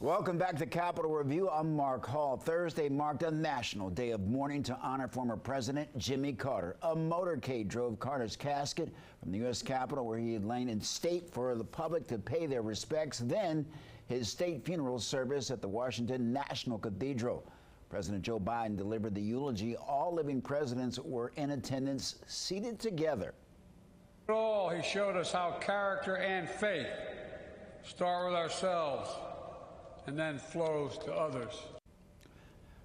Welcome back to Capitol Review. I'm Mark Hall. Thursday marked a National Day of Mourning to honor former President Jimmy Carter. A motorcade drove Carter's casket from the U.S. Capitol, where he had lain in state for the public to pay their respects. Then his state funeral service at the Washington National Cathedral. President Joe Biden delivered the eulogy. All living presidents were in attendance, seated together. He showed us how character and faith start with ourselves and then flows to others.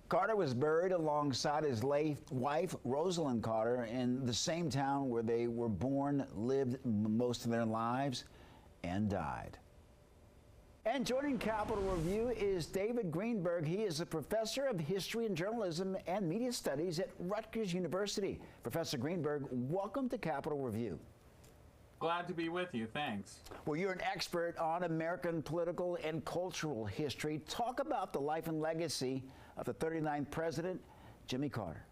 Carter was buried alongside his late wife, Rosalind Carter, in the same town where they were born, lived most of their lives, and died. And joining Capitol Review is David Greenberg. He is a professor of history and journalism and media studies at Rutgers University. Professor Greenberg, welcome to Capitol Review. Glad to be with you. Thanks. Well, you're an expert on American political and cultural history. Talk about the life and legacy of the 39th president, Jimmy Carter.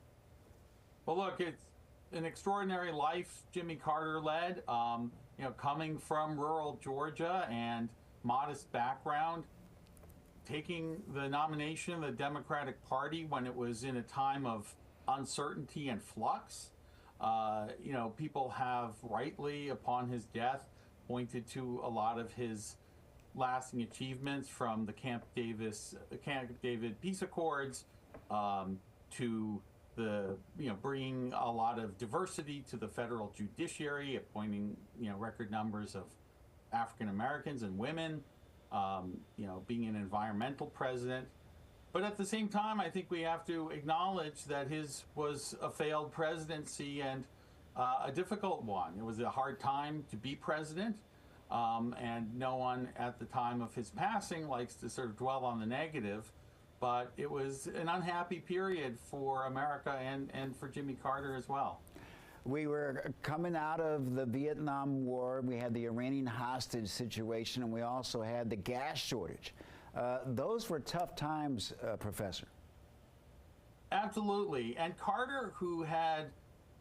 Well, look, it's an extraordinary life Jimmy Carter led. Coming from rural Georgia and modest background, taking the nomination of the Democratic Party when it was in a time of uncertainty and flux. People have rightly, upon his death, pointed to a lot of his lasting achievements, from the Camp David peace accords to the bringing a lot of diversity to the federal judiciary, appointing record numbers of African Americans and women, being an environmental president. But at the same time, I think we have to acknowledge that his was a failed presidency and a difficult one. It was a hard time to be president, and no one at the time of his passing likes to sort of dwell on the negative. But it was an unhappy period for America and for Jimmy Carter as well. We were coming out of the Vietnam War. We had the Iranian hostage situation, and we also had the gas shortage. Those were tough times, Professor. Absolutely. And Carter, who had,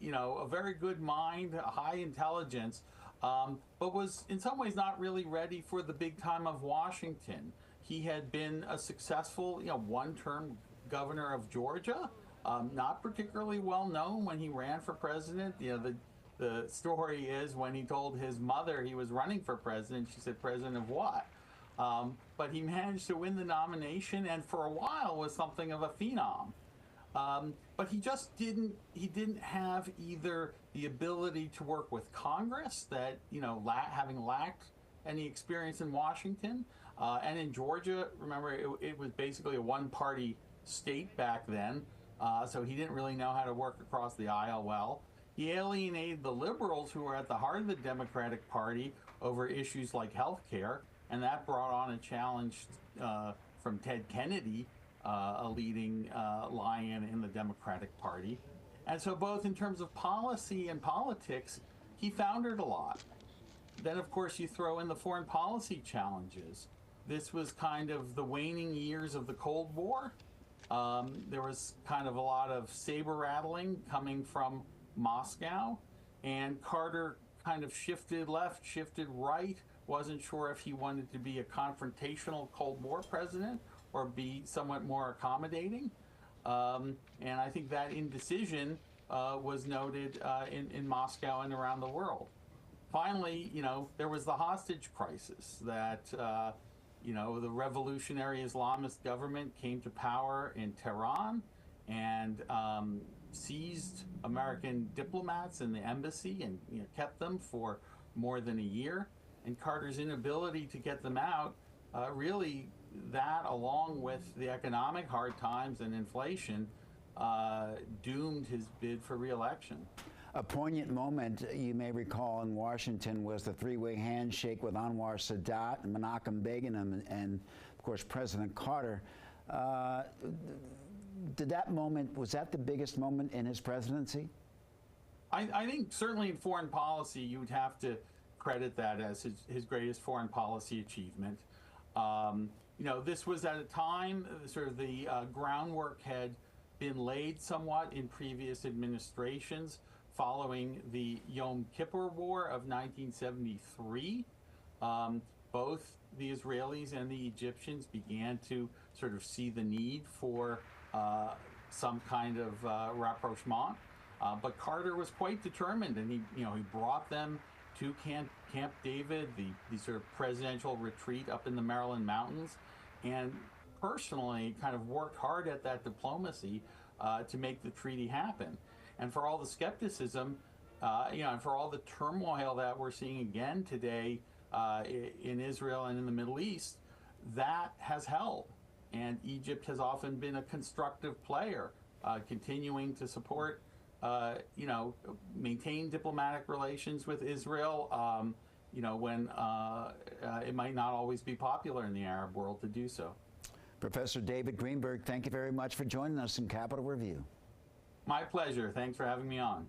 a very good mind, a high intelligence, but was in some ways not really ready for the big time of Washington. He had been a successful, one-term governor of Georgia, not particularly well known when he ran for president. The story is when he told his mother he was running for president, she said, "President of what?" But he managed to win the nomination, and for a while was something of a phenom. But he just didn't have either the ability to work with Congress, that, having lacked any experience in Washington, and in Georgia, remember, it was basically a one-party state back then, so he didn't really know how to work across the aisle well. He alienated the liberals, who were at the heart of the Democratic Party, over issues like health care. And that brought on a challenge from Ted Kennedy, a leading lion in the Democratic Party. And so both in terms of policy and politics, he foundered a lot. Then, of course, you throw in the foreign policy challenges. This was kind of the waning years of the Cold War. There was kind of a lot of saber rattling coming from Moscow. And Carter kind of shifted left, shifted right. Wasn't sure if he wanted to be a confrontational Cold War president or be somewhat more accommodating. And I think that indecision was noted in Moscow and around the world. Finally, there was the hostage crisis that, the revolutionary Islamist government came to power in Tehran and seized American diplomats in the embassy and kept them for more than a year. And Carter's inability to get them out, really, that along with the economic hard times and inflation, doomed his bid for re-election. A poignant moment you may recall in Washington was the three-way handshake with Anwar Sadat and Menachem Begin and of course, President Carter. Was that the biggest moment in his presidency? I think certainly in foreign policy, you would have to credit that as his greatest foreign policy achievement. This was at a time, sort of the groundwork had been laid somewhat in previous administrations following the Yom Kippur War of 1973. both the Israelis and the Egyptians began to sort of see the need for some kind of rapprochement. But Carter was quite determined, and he brought them to Camp David, the sort of presidential retreat up in the Maryland mountains, and personally kind of worked hard at that diplomacy to make the treaty happen. And for all the skepticism, and for all the turmoil that we're seeing again today in Israel and in the Middle East, that has held. And Egypt has often been a constructive player, continuing to support, maintain diplomatic relations with Israel, when it might not always be popular in the Arab world to do so. Professor David Greenberg, thank you very much for joining us in Capitol Review. My pleasure. Thanks for having me on.